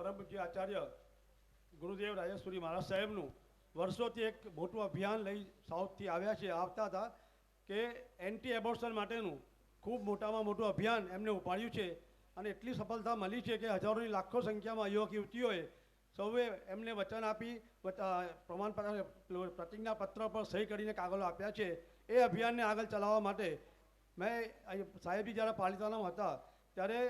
પરમ પૂજ્ય આચાર્ય ગુરુદેવ રાજેશ્વરી મહારાજ સાહેબનું વર્ષોથી એક મોટું અભિયાન લઈ સાઉથથી આવ્યા છે, આવતા હતા કે એન્ટી એબોર્શન માટેનું ખૂબ મોટામાં મોટું અભિયાન એમને ઉપાડ્યું છે અને એટલી સફળતા મળી છે કે હજારોની લાખો સંખ્યામાં યુવક યુવતીઓએ સૌએ એમને વચન આપી પ્રમાણપત્ર પ્રતિજ્ઞાપત્ર પર સહી કરીને કાગળો આપ્યા છે. એ અભિયાનને આગળ ચલાવવા માટે મેં સાહેબજી જ્યારે પાલિતાણામાં હતા ત્યારે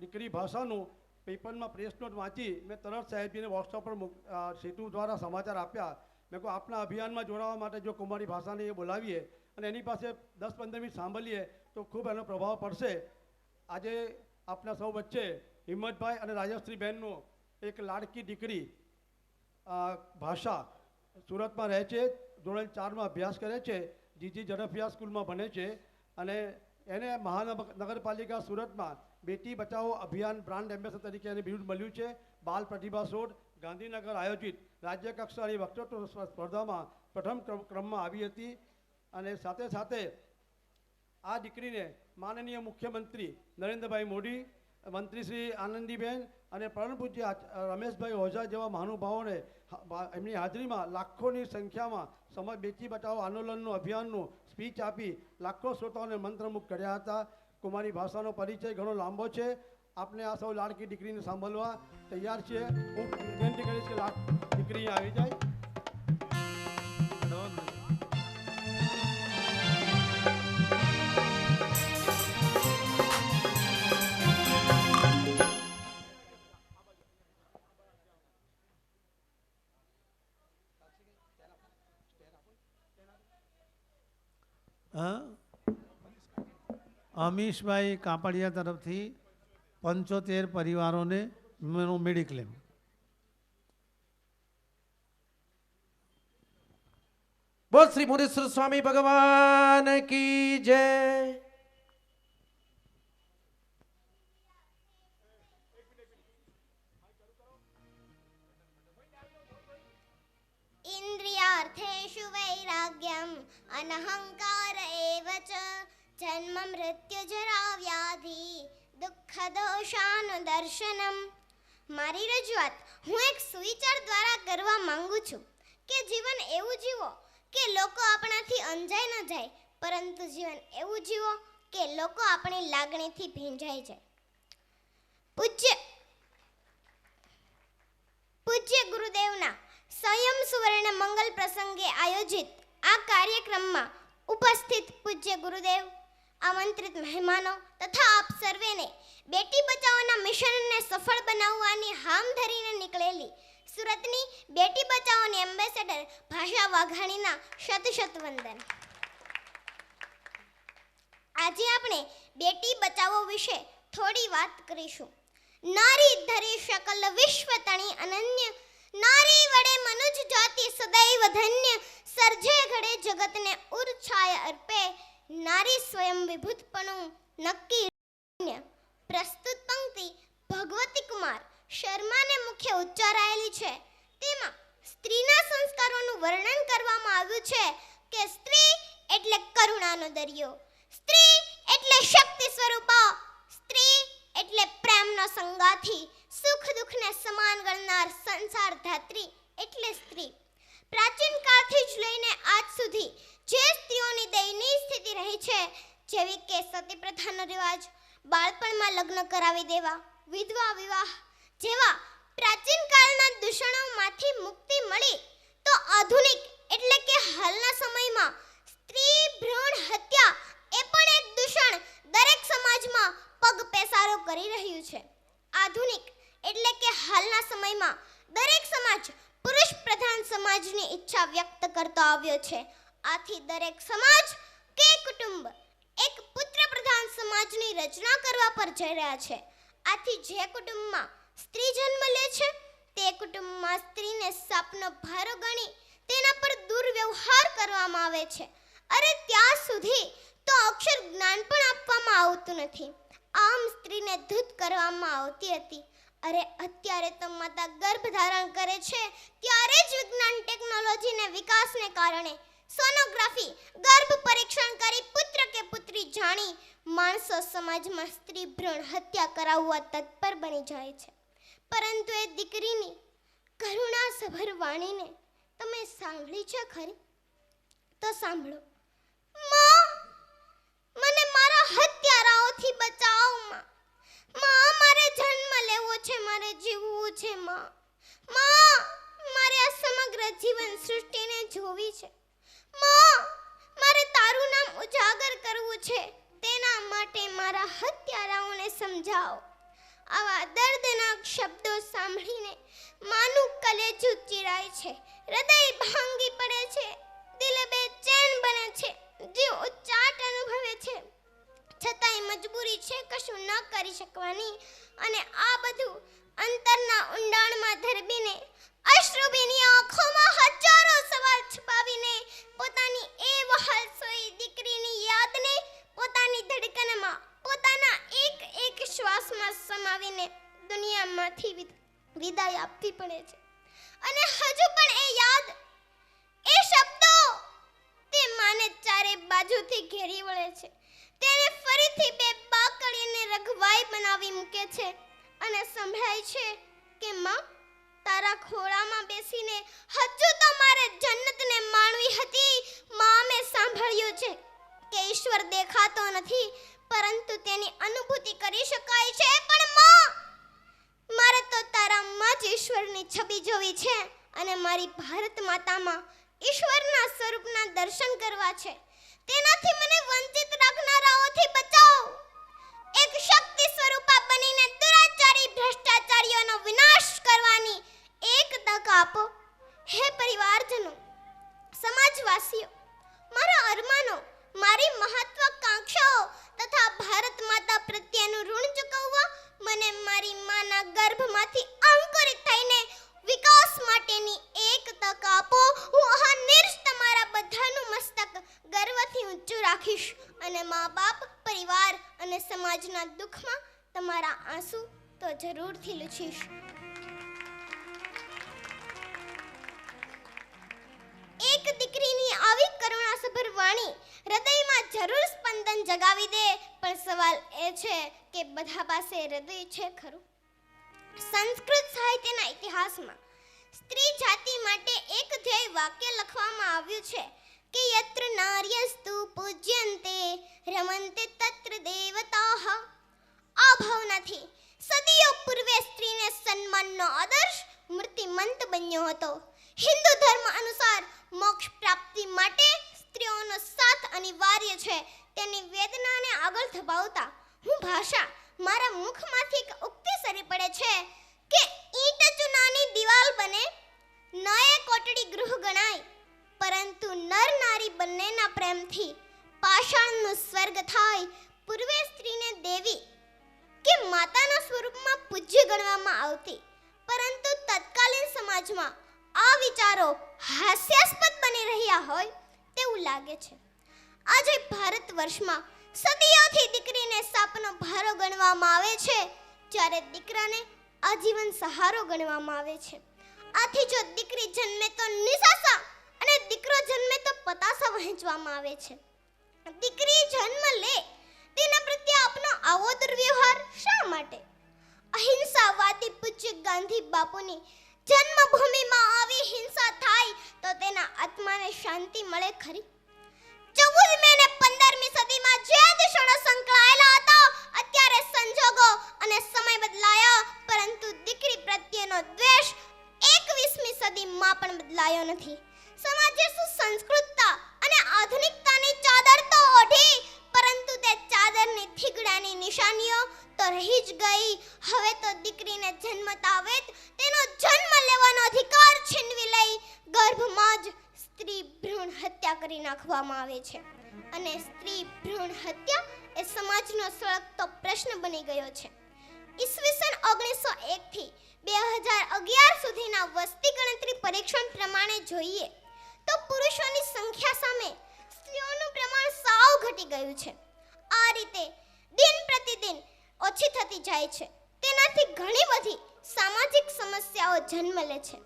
દીકરી ભાષાનું પેપરમાં પ્રેસ નોટ વાંચી મેં તરત સાહેબજીને વોટ્સઅપ પર સેતુ દ્વારા સમાચાર આપ્યા. મેં કહું આપના અભિયાનમાં જોડાવા માટે જો કુમારી ભાષાને એ બોલાવીએ અને એની પાસે 10-15 મિનિટ સાંભળીએ તો ખૂબ એનો પ્રભાવ પડશે. આજે આપના સૌ વચ્ચે હિંમતભાઈ અને રાજશ્રી બહેનનું એક લાડકી દીકરી ભાષા સુરતમાં રહે છે, ધોરણ 4માં અભ્યાસ કરે છે, જીજી ઝડફિયા સ્કૂલમાં ભણે છે અને એને મહાનગરપાલિકા સુરતમાં બેટી બચાવો અભિયાન બ્રાન્ડ એમ્બેસેડર તરીકે એને બિરુદ મળ્યું છે. બાલ પ્રતિભા શોધ ગાંધીનગર આયોજિત રાજ્ય કક્ષાની વક્તૃત્વ સ્પર્ધામાં પ્રથમ ક્રમમાં આવી હતી અને સાથે સાથે આ દીકરીને માનનીય મુખ્યમંત્રી નરેન્દ્રભાઈ મોદી, મંત્રી શ્રી આનંદીબેન અને પરમ પૂજ્ય રમેશભાઈ ઓઝા જેવા મહાનુભાવોને એમની હાજરીમાં લાખોની સંખ્યામાં સમાજ બેટી બચાવો આંદોલનનું અભિયાનનું સ્પીચ આપી લાખો શ્રોતાઓને મંત્રમુગ્ધ કર્યા હતા. કુમારી ભાષાનો પરિચય ઘણો લાંબો છે. આપને આ સૌ લાડકી દીકરીને સાંભળવા તૈયાર છે. હું વિનંતી કરીશ કે દીકરી આવી જાય. અમીશભાઈ કાપડિયા તરફથી 75 પરિવારોને મેડિક્લેમ. બોલ શ્રી મુનીશ્વર સ્વામી ભગવાન કી જય. ઇન્દ્રિયાર્થેષુ વૈરાગ્યમ અનહંકાર એવ ચ જન્મ મૃત્યુ જરા વ્યાધિ દુઃખ દોષાનુદર્શનમ. મારી રજૂઆત હું એક સુવિચાર દ્વારા કરવા માંગુ છું કે જીવન એવું જીવો કે લોકો આપણાથી અંજાય ન જાય, પરંતુ જીવન એવું જીવો કે લોકો આપણી લાગણીથી ભીંજાઈ જાય. પૂજ્ય ગુરુદેવના સ્વયં સુવર્ણ મંગલ પ્રસંગે આયોજિત આ કાર્યક્રમમાં ઉપસ્થિત પૂજ્ય ગુરુદેવ, આમંત્રિત મહેમાનો તથા આપ સર્વેને બેટી બચાવોના મિશનને સફળ બનાવવાની હામ ધરીને નીકળેલી સુરતની બેટી બચાવોની એમ્બેસેડર ભાષા વાઘાણીના શત વંદન. આજે આપણે બેટી બચાવો વિશે થોડી વાત કરીશું. નારી ધરી શકલ વિશ્વ તણી અનન્ય, નારી વડે મનુજ જાતિ સદૈવ ધન્ય, સર્જે ઘડે જગતને ઉર્છાય અર્પે, નારી સ્વયં વિભૂતપણું નક્કી. પ્રસ્તુત પંક્તિ ભગવતી કુમાર શર્માને મુખ્ય ઉચ્ચારાયેલી છે. તેમાં સ્ત્રીના સંસ્કારોનું વર્ણન કરવામાં આવ્યું છે કે સ્ત્રી એટલે કરુણાનો દરિયો, સ્ત્રી એટલે શક્તિ સ્વરૂપા, સ્ત્રી એટલે પ્રેમનો સંગાથી, સુખ દુઃખને સમાન ગણનાર સંસાર ધાત્રી એટલે સ્ત્રી. પ્રાચીન કાળથી જ લઈને આજ સુધી જે સ્ત્રીઓની દયનીય સ્થિતિ રહી છે, જેવી કે સતી પ્રથાનો રિવાજ, બાળપણમાં લગ્ન કરાવી દેવા, વિધવા વિવાહ જેવા પ્રાચીન કાળના દૂષણોમાંથી મુક્તિ મળી તો આધુનિક એટલે કે હાલના સમયમાં સ્ત્રી ભ્રૂણ હત્યા એ પણ એક દૂષણ દરેક સમાજમાં પગ પેસારો કરી રહ્યું છે. આધુનિક એટલે કે હાલના સમયમાં દરેક સમાજ પુરુષ પ્રધાન સમાજની ઈચ્છા વ્યક્ત કરતો આવ્યો છે. આથી દરેક સમાજ કે કુટુંબ એક પુત્ર પ્રધાન સમાજની રચના કરવા પર જઈ રહ્યા છે. આથી જે કુટુંબમાં સ્ત્રી જન્મ લે છે તે કુટુંબમાં સ્ત્રીને સાપનો ભારો ગણી તેના પર દુર્વ્યવહાર કરવામાં આવે છે. અરે ત્યાં સુધી તો અક્ષર જ્ઞાન પણ આપવામાં આવતું નથી. આમ સ્ત્રીને ધૂત કરવામાં આવતી હતી. અરે અત્યારે તો માતા ગર્ભ ધારણ કરે છે ત્યારે જ વિજ્ઞાન ટેકનોલોજીને વિકાસને કારણે સોનોગ્રાફી ગર્ભ પરીક્ષણ કરી પુત્ર કે પુત્રી જાણી માણસો સમાજમાં સ્ત્રી ભ્રૂણ હત્યા કરાવવા તત્પર બની જાય છે. પરંતુ એ દીકરીની કરુણાસભર વાણીને તમે સાંભળી છે ખરી? તો સાંભળો. માં, મને મારા હત્યારાઓથી બચાવો માં. માં, મારે જન્મ લેવો છે, મારે જીવવું છે માં. માં, મારે આ સમગ્ર જીવન સૃષ્ટિને જોવી છે. માં, મારે તારું નામ ઉજાગર કરવું છે. તેના માટે મારા હત્યારાઓને સમજાવો. આવા દર્દનાક શબ્દો સાંભળીને માનું કલેજું ચીરાય છે, હૃદય ભાંગી પડે છે, દિલ બેચેન બને છે, જીવ ઉચાટ અનુભવે છે. છતાંય મજબૂરી છે કશું ન કરી શકવાની, અને આ બધું અંતરના ઊંડાણમાં ધરબીને અશ્રુભીની આંખોમાં હજારો સવાલ છુપાવીને પોતાની એ વહાલસોઈ દીકરીની યાદને પોતાની ધડકનમાં, પોતાના એક એક શ્વાસમાં સમાવીને દુનિયામાંથી વિદાય આપવી પડે છે. અને હજુ પણ એ યાદ, એ શબ્દો તે માને ચારે બાજુથી ઘેરી વળે છે. તેને ફરીથી બે બાકડીને રઘવાઈ બનાવી મૂકે છે અને સંભળાય છે કે માં, તારા ખોળામાં બેસીને હજુ તો મારે જન્નતને માણવી હતી. માં, મેં સાંભળ્યું છે કે ઈશ્વર દેખાતો નથી, પરંતુ તેની અનુભૂતિ કરી શકાય છે. પણ માં, મારે તો તારામાં જ ઈશ્વરની છબી જોવી છે અને મારી ભારત માતામાં ઈશ્વરના સ્વરૂપના દર્શન કરવા છે. તેનાથી મને વંચિત રાખનારાઓથી બચાવો. એક શક્તિ સ્વરૂપા બનીને દુરાચારી ભ્રષ્ટાચારીઓનો વિનાશ કરવાની એક તક આપો. હે પરિવારજનો, સમાજવાસીઓ, મારા અરમાનો, મારી મહત્વાકાંક્ષાઓ તથા ભારત માતા પ્રત્યેનું ઋણ ચૂકવવા મને મારી માના ગર્ભમાંથી અંકુરિત થઈને વિકાસ માટેની એક તક આપો. હું અહર્નિશ તમારા બધાનું મસ્તક ગર્વથી ઊંચું રાખીશ અને મા બાપ, પરિવાર અને સમાજના દુઃખમાં તમારા આંસુ તો જરૂરથી લૂછીશ. એક દીકરીની આવી કરુણાસભર વાણી હૃદયમાં જરૂર સ્પંદન જગાવી દે, પણ સવાલ એ છે કે બધા પાસે હૃદય છે ખરું? સંસ્કૃત સાહિત્યના ઇતિહાસમાં સ્ત્રી જાતિ માટે એક ધ્યેય વાક્ય લખવામાં આવ્યું છે કે યત્ર નાર્યસ્તુ પૂજ્યન્તે રમન્તે તત્ર દેવતાઃ. આ ભાવનાથી સદીઓ પૂર્વે સ્ત્રીને સન્માનનો આદર્શ મૂર્તિમંત બન્યો હતો. હિન્દુ ધર્મ અનુસાર મોક્ષ પ્રાપ્તિ માટે સ્ત્રીઓનો સાથ અનિવાર્ય છે. તેની વેદનાને આગળ ધપાવતા હું ભાષા, મારા મુખમાંથી એક ઉક્તિ સરી પડે છે કે ઈંટ ચૂનાની દિવાલ બને, ન એ કોટડી ગૃહ ગણાય, પરંતુ નર નારી બંનેના પ્રેમથી પાષાણનું સ્વર્ગ થાય. પૂર્વે સ્ત્રીને દેવી કે માતાના સ્વરૂપમાં પૂજ્ય ગણવામાં આવતી, પરંતુ તત્કાલીન સમાજમાં આ વિચારો હાસ્યાસ્પદ બની રહ્યા હોય તેવું લાગે છે. આજે ભારત વર્ષમાં સદીઓથી દીકરીને સાપનો ભારો ગણવામાં આવે છે, જ્યારે દીકરાને આજીવન સહારો ગણવામાં આવે છે. આથી જો દીકરી જન્મે તો નિસાસા અને દીકરો જન્મે તો પતાસા વહેંચવામાં આવે છે. દીકરી જન્મ લે તેના પ્રત્યે આપનો આવો દુર્વ્યવહાર શા માટે? અહિંસાવાદી પૂજ્ય ગાંધી બાપુની જન્મભૂમિમાં આવી હિંસા થાય તો તેના આત્માને શાંતિ મળે ખરી? 14મી અને 15મી સદીમાં જે દેશોનો સંકળાયેલા હતા, અત્યારે સંજોગો અને સમય બદલાયા, પરંતુ દીકરી પ્રત્યેનો દ્વેષ 21મી સદીમાં પણ બદલાયો નથી. સમાજે સુસંસ્કૃતતા અને આધુનિકતાની ચાદર તો ઓઢી, પરંતુ તે ચાદરની થીગડાની નિશાનીઓ તો રહી જ ગઈ. હવે તો દીકરીને જન્મતા વેત તેનો જન્મ લેવાનો અધિકાર છીનવી લઈ ગર્ભમાં જ સ્ત્રી ભ્રૂણ હત્યા કરી નાખવામાં આવે છે. અને સ્ત્રી ભ્રૂણ હત્યા એ સમાજનો સળગતો પ્રશ્ન બની ગયો છે. ઈસવીસન 1901 થી 2011 સુધીના વસ્તી ગણતરી પરીક્ષણ પ્રમાણે જોઈએ તો પુરુષોની સંખ્યા સામે સ્ત્રીઓનું પ્રમાણ સાવ ઘટી ગયું છે. આ રીતે દિન પ્રતિદિન ઓછી થતી જાય છે. તેનાથી ઘણી બધી સામાજિક સમસ્યાઓ જન્મ લે છે.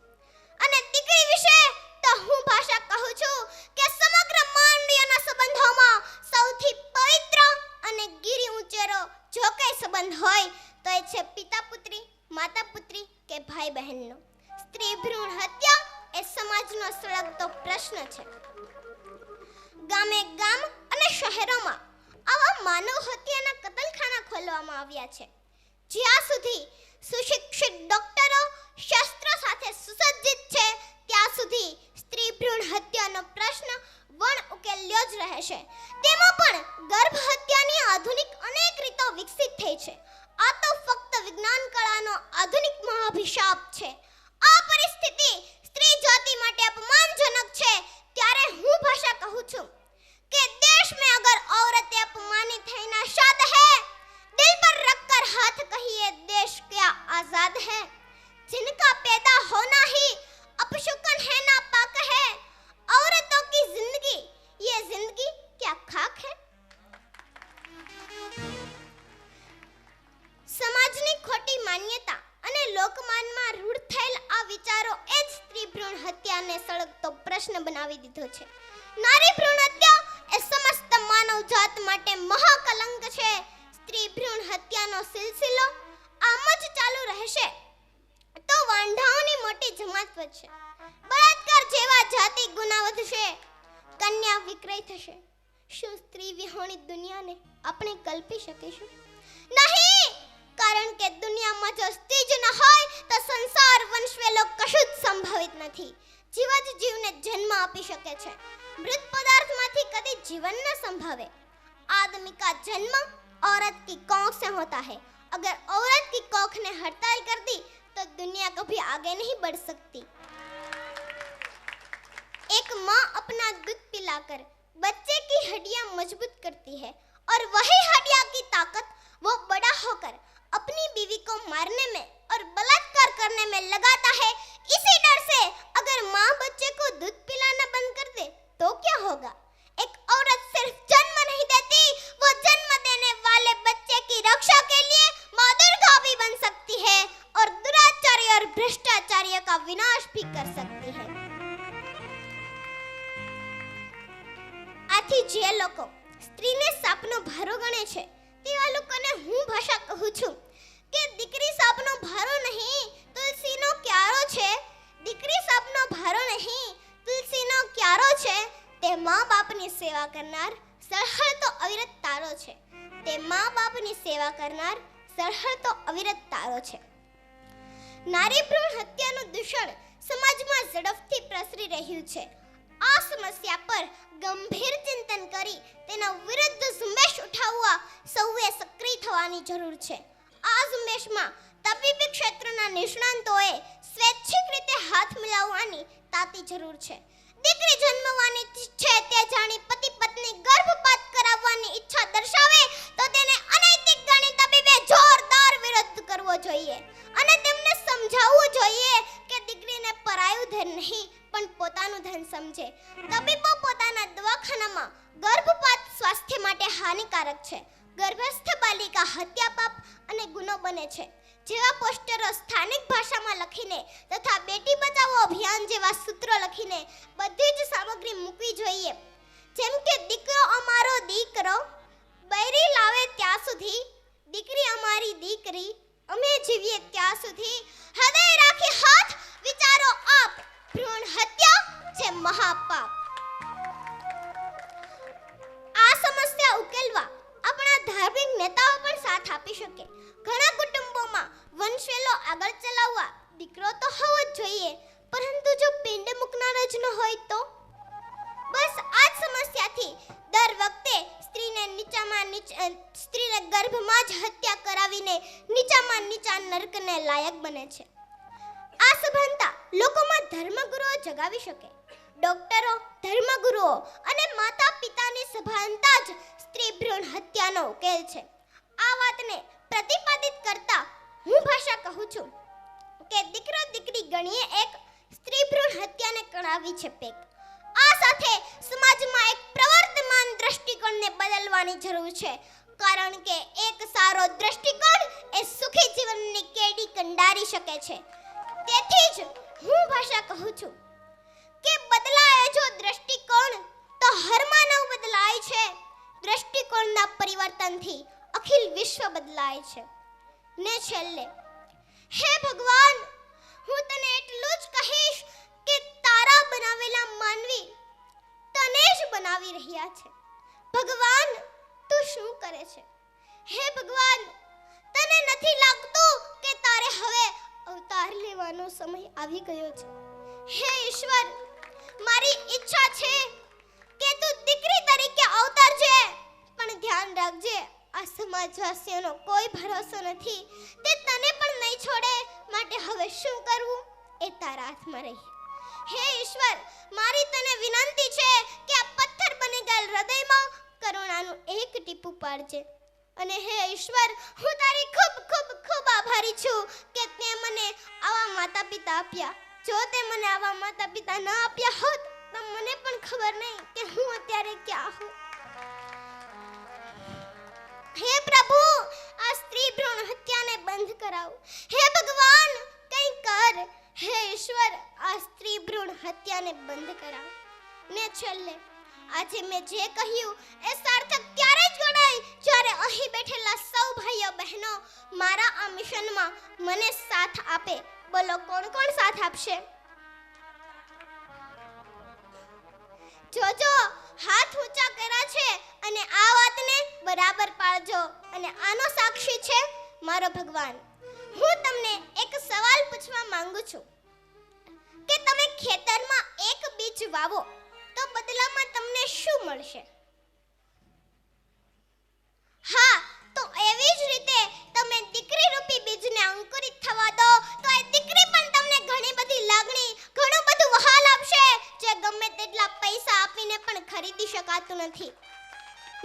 અને દીકરી વિશે તો હું ભાષા કહું છું કે સમગ્ર માનવીયના સંબંધોમાં સૌથી પવિત્ર અને ગીરી ઉંચેરો જો કંઈ સંબંધ હોય તો એ છે પિતા પુત્રી, માતા પુત્રી કે ભાઈ બહેનનો. સ્ત્રી ભ્રૂણ હત્યા એ સમાજનો સળગતો પ્રશ્ન છે. ગામે ગામ અને શહેરોમાં આવા માનવ હત્યાના કતલખાના ખોલવામાં આવ્યા છે. જ્યાં સુધી સુશિક્ષિત ડોક્ટરો શસ્ત્રો સાથે સુસજ્જિત છે ત્યાં સુધી સ્ત્રી ભ્રૂણ હત્યાનો પ્રશ્ન વણ ઉકેલ્યો જ રહેશે. તેમાં પણ ગર્ભ હત્યાની આધુનિક અનેક રીતો વિકસિત થઈ છે. આ તો ફક્ત વિજ્ઞાન કળાનો આધુનિક મહાભિશાપ છે. આ પરિસ્થિતિ સ્ત્રી જાતિ માટે અપમાનજનક છે. ત્યારે હું ભાષા કહું છું कि देश में अगर औरतें अपमानित है ना शाद है, दिल पर रखकर हाथ कहिए देश क्या आजाद है. जिनका पैदा होना ही अपशुकन है ना पाक है, औरतों की जिंदगी ये जिंदगी क्या खाक है. સમાજની ખોટી માન્યતા અને લોકમાનમાં રૂઢ થયેલ આ વિચારો એ જ સ્ત્રી ભ્રૂણ હત્યાને સળગતો પ્રશ્ન બનાવી દીધો છે. નારી ભ્રૂણ હત્યા એ સમસ્ત માનવ જાત માટે મહાકલંક છે. સ્ત્રી ભ્રૂણ હત્યાનો સિલસિલો આમ જ ચાલુ રહેશે તો વાંઢાઓની મોટી જમાત વધશે, બળાત્કાર જેવા જાતિ ગુના વધશે, કન્યા વિક્રય થશે. શું સ્ત્રી વિહોણી દુનિયાને આપણે કલ્પી શકીશું? નહીં, કારણ કે દુનિયામાં જો સ્ત્રી જ ન હોય તો સંસાર વંશવેલો કશું જ સંભવિત નથી. જીવ જ જીવને જન્મ આપી શકે છે. मृत पदार्थ माथी कभी जीवन न संभवे. आदमी का जन्म औरत की कोख से होता है. अगर औरत की कोख ने हड़ताल कर दी तो दुनिया कभी आगे नहीं बढ़ सकती. एक माँ अपना दूध पिलाकर बच्चे की हड्डियां मजबूत करती है और वही हड्डियां की ताकत वो बड़ा होकर अपनी बीवी को मारने में और बलात्कार करने में लगाता है. इसी डर से अगर माँ बच्चे को दूध पिलाना बंद कर दे तो क्या होगा? एक औरत सिर्फ जन्म नहीं देती, वो जन्म देने वाले बच्चे की रक्षा के लिए माँ दुर्गा भी बन सकती है और दुराचारी और भ्रष्टाचारियों का विनाश भी कर सकती है. આથી જે લોકો સ્ત્રીને સાપનો ભારો ગણે છે તેવા લોકોને હું ભાષા કહું છું કે દીકરી સાપનો ભારો નહીં, તુલસીનો ક્યારો છે. દીકરી સાપનો ભારો નહીં, તુલસીનો ક્યારો છે. તે મા બાપની સેવા કરનાર સળહળતો અવિરત તારો છે. તે મા બાપની સેવા કરનાર સળહળતો અવિરત તારો છે. નારી ભ્રૂણ હત્યાનું દૂષણ સમાજમાં ઝડપથી પ્રસરી રહ્યું છે. આ સમસ્યા પર ગંભીર ચિંતન કરી તેના વિરુદ્ધ ઝુંબેશ ઉઠાવવા સૌએ સક્રિય થવાની જરૂર છે. આ ઝુંબેશમાં તબીબી ક્ષેત્રના નિષ્ણાંતોએ સ્વૈચ્છિક રીતે હાથ મિલાવવાની તાતી જરૂર છે. દીકરી જન્મવાની છે તે જાણી પતિ પત્ની ગર્ભપાત કરાવવાની ઈચ્છા દર્શાવે તો તેને અનૈતિક ગણી તબીબે જોરદાર વિરોધ કરવો જોઈએ અને તેમને સમજાવવું જોઈએ કે દીકરીને પરાયું ધન નહીં પણ પોતાનું ધન સમજે. તબીબો પોતાના દવાખાનામાં ગર્ભપાત સ્વાસ્થ્ય માટે હાનિકારક છે, ગર્ભસ્થ બાલિકા હત્યા પાપ અને ગુનો બને છે જેવા પોસ્ટરો સ્થાનિક ભાષામાં લખીને તથા બેટી બચાવો અભિયાન જેવા સૂત્રો લખીને બધી જ સામગ્રી મૂકવી જોઈએ. જેમ કે દીકરો અમારો દીકરો, બૈરી લાવે ત્યાં સુધી, દીકરી અમારી દીકરી, અમે જીવીએ ત્યાં સુધી, હૃદય રાખી હાથ, વિચારો આપ, ભ્રૂણ હત્યા છે મહાપાપ. આ સમસ્યા ઉકેલવા આપણા ધાર્મિક નેતાઓ પણ સાથ આપી શકે. ઘણા કુટુંબોમાં વંશવેલો આગળ ચલાવવા દીકરો તો હોવો જ જોઈએ, પરંતુ જો પિંડ મૂકનાર જ ન હોય તો? બસ આ જ સમસ્યાથી દર વખતે સ્ત્રીને ગર્ભમાં જ હત્યા કરાવીને નીચામાં નીચા નરકને લાયક બને છે. આ સભાનતા લોકોમાં ધર્મગુરુઓ જગાવી શકે. ડોક્ટરો, ધર્મગુરુઓ અને માતા પિતાની સભાનતા જ સ્ત્રી ભ્રૂણ હત્યાનો ઉકેલ છે. આ વાતને પ્રતિપાદિત કરતા હું ભાષા કહું છું કે દીકરો દીકરી ગણીએ એક, સ્ત્રી ભ્રૂણ હત્યાને કરાવી છે પેક. આ સાથે સમાજમાં એક પ્રવર્તમાન દ્રષ્ટિકોણને બદલવાની જરૂર છે, કારણ કે એક સારો દ્રષ્ટિકોણ એ સુખી જીવનની કેડી કંડારી શકે છે. તેથી જ હું ભાષા કહું છું કે બદલાય જો દ્રષ્ટિકોણ તો હર માનવ બદલાય છે. દ્રષ્ટિકોણના પરિવર્તનથી અખિલ વિશ્વ બદલાય છે. ને છેલ્લે, હે ભગવાન, હું તને એટલું જ કહીશ કે તારા બનાવેલા માનવી તને જ બનાવી રહ્યા છે. ભગવાન, તું શું કરે છે? હે ભગવાન, તને નથી લાગતું કે તારે હવે અવતાર લેવાનો સમય આવી ગયો છે? હે ઈશ્વર, મારી ઈચ્છા છે કે તું દીકરી તરીકે અવતારજે, પણ ધ્યાન રાખજે, આ સમાજવાસીઓનો કોઈ ભરોસો નથી, તે તને પણ નહીં છોડે, માટે હવે શું કરવું એ તારા હાથમાં રહી. હે ઈશ્વર, મારી તને વિનંતી છે કે આ પથ્થર બની ગયેલ હૃદયમાં કરુણાનું એક ટીપું પાડજે. અને હે ઈશ્વર, હું તારી ખૂબ ખૂબ ખૂબ આભારી છું કે તે મને આવા માતા પિતા આપ્યા. જો તે મને આવા માતા પિતા ન આપ્યા હોત તો મને પણ ખબર નહીં કે હું અત્યારે ક્યાં હું. હે પ્રભુ, આ સ્ત્રી ભ્રૂણ હત્યાને બંધ કરાવ. હે ભગવાન, કંઈ કર. હે ઈશ્વર, આ સ્ત્રી ભ્રૂણ હત્યાને બંધ કરાવ. ને છેલ્લે, આજે મેં જે કહ્યું એ સાર્થક ત્યારે જ ગણાય જ્યારે અહીં બેઠેલા સૌ ભાઈઓ બહેનો મારા આ મિશનમાં મને સાથ આપે. બોલો, કોણ કોણ સાથ આપશે? જોજો, હાથ ઊંચા કર્યા છે અને આ વાતને બરાબર પાળજો. અને આનો સાક્ષી છે મારો ભગવાન. હું તમને એક સવાલ પૂછવા માંગુ છું કે તમે ખેતરમાં એક બીજ વાવો તો બદલામાં તમને શું મળશે? હા, તો એવી જ રીતે તમે દીકરી રૂપી બીજને અંકુરિત થવા દો તો એ દીકરી પણ તમને ઘણી બધી લાગણી, ઘણું બધું વહાલ આપશે જે ગમે તેટલા પૈસા આપીને પણ ખરીદી શકાતું નથી.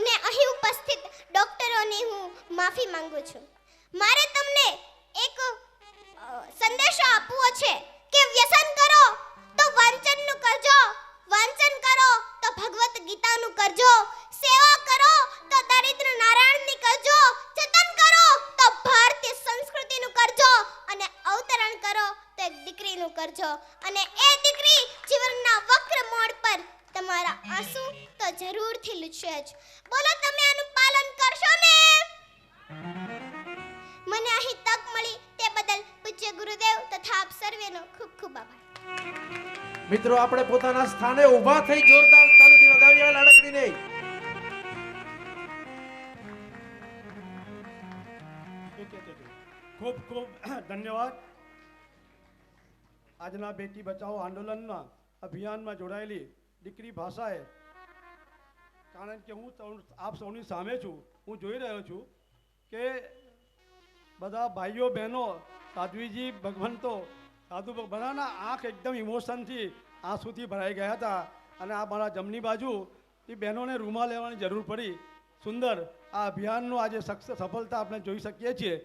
ને અહીં ઉપસ્થિત ડોક્ટરોની હું માફી માંગુ છું. મારે તમને એક સંદેશો આપવો છે કે વ્યસન કરો તો વાંચનનું કરજો, વાંચન કરો તો ભગવત ગીતાનું કરજો, સેવા કરો તો દરિદ્ર નારાયણની કરજો, જતન કરો તો ભારતીય સંસ્કૃતિનું કરજો, અને અવતરણ કરો તો એક દીકરીનું કરજો. અને એ દીકરી જીવનના વક્ર મોડ પર તમારા આંસુ તો જરૂરથી લૂછશે જ. બોલો, તમે આનું પાલન કરશો ને? મને અહીં તક મળી તે બદલ પૂજ્ય ગુરુદેવ તથા આપ સર્વેનો ખૂબ ખૂબ આભાર. મિત્રો, આપણે પોતાના સ્થાને ઊભા થઈ જોરદાર તાળીથી વધાવીએ લાડકડીને. ખૂબ ખૂબ ધન્યવાદ. આજના બેટી બચાવો આંદોલનના અભિયાનમાં જોડાયેલી દીકરી ભાષાએ, કારણ કે હું આપ સૌની સામે છું, હું જોઈ રહ્યો છું કે બધા ભાઈઓ બહેનો, સાધ્વીજી, ભગવંતો, સાધુ બધાના આંખ એકદમ ઇમોશનથી આંસુથી ભરાઈ ગયા હતા. અને આ મારા જમણી બાજુ એ બહેનોને રૂમાલ લેવાની જરૂર પડી. સુંદર આ અભિયાનનું આજે સફળતા આપણે જોઈ શકીએ છીએ.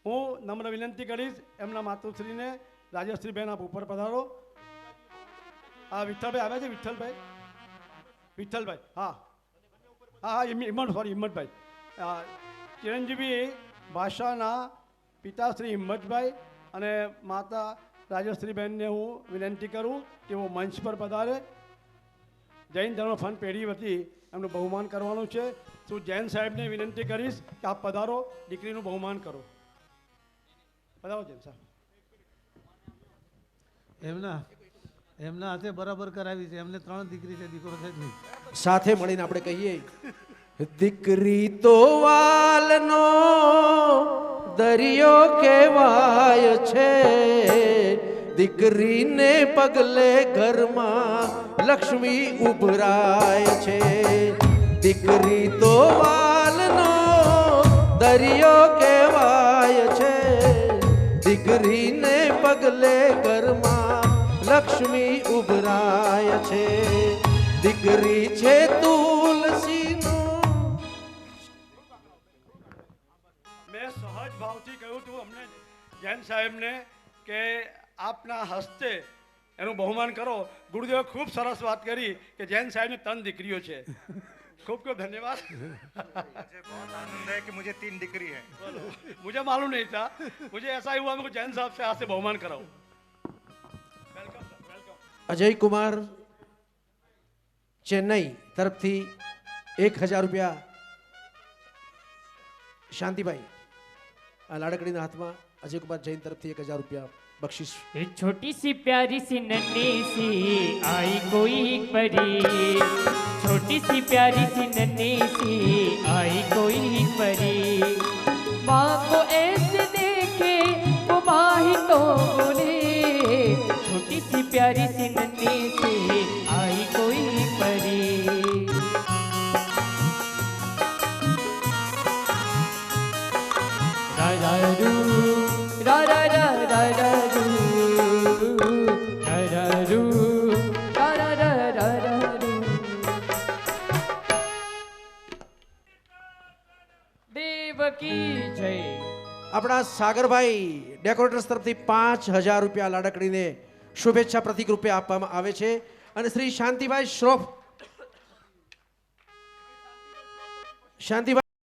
હું નમ્ર વિનંતી કરીશ એમના માતુશ્રીને, રાજશ્રીબેન, આપ ઉપર પધારો. હા, વિઠ્ઠલભાઈ આવ્યા છે. વિઠ્ઠલભાઈ, હા હા હા, હિંમતભાઈ, ચિરંજીવી ભાષાના પિતાશ્રી હિંમતભાઈ અને માતા રાજશ્રીબેનને હું વિનંતી કરું કે હું મંચ પર પધારે. જૈન ધર્મ ફંડ પેઢી વતી એમનું બહુમાન કરવાનું છે. હું જૈન સાહેબને વિનંતી કરીશ કે આપ પધારો, દીકરીનું બહુમાન કરો. પધારો જૈન સાહેબ. એમના હાથે બરાબર કરાવી છે. એમને 3 દીકરી છે, દીકરો છે જ નહીં. સાથે મળીને આપણે કહીએ, દીકરી તો વાલનો દરિયો કહેવાય છે, દીકરીને પગલે ઘરમાં લક્ષ્મી ઉભરાય છે. દીકરી તો વાલનો દરિયો કહેવાય છે, દીકરીને પગલે ઘરમાં લક્ષ્મી ઉભરાય છે. દીકરી છે તુલસીનો. મેં સહજ ભાવથી કહ્યું હતું અમને જૈન સાહેબને કે આપના હસ્તે એનું બહુમાન કરો. ગુરુદેવે ખૂબ સરસ વાત કરી કે જૈન સાહેબને 3 દીકરીઓ છે. खूब खूब धन्यवाद. मुझे बहुत आनंद है कि मुझे 3 डिग्री है. मुझे मालूम नहीं था. मुझे ऐसा ही हुआ मेरे को जैन साहब से हाथ से बहुमान कराओ. Welcome sir, welcome. Ajay Kumar Chennai તરફથી 1000 રૂપિયા. શાંતિભાઈ આ લાડકડીના હાથમાં અજયકુમાર જૈન તરફથી 1000 રૂપિયા બક્ષિસ. ये छोटी सी प्यारी सी नन्ही सी आई कोई परी, छोटी सी प्यारी सी नन्ही सी आई कोई परी, माँ को ऐसे देखे वो माही तो बोले, छोटी सी प्यारी सी नन्ही सी आई कोई परी. रा रा रू रा रा रा रा रा रू रा रा रू रा रा रा रा रा रू. દેવકી જય. આપણા સાગરભાઈ ડેકોરેટર્સ તરફથી 5000 રૂપિયા લાડકડીને શુભેચ્છા પ્રતીક રૂપે આપવામાં આવે છે. અને શ્રી શાંતિભાઈ શ્રોફ શાંતિભાઈ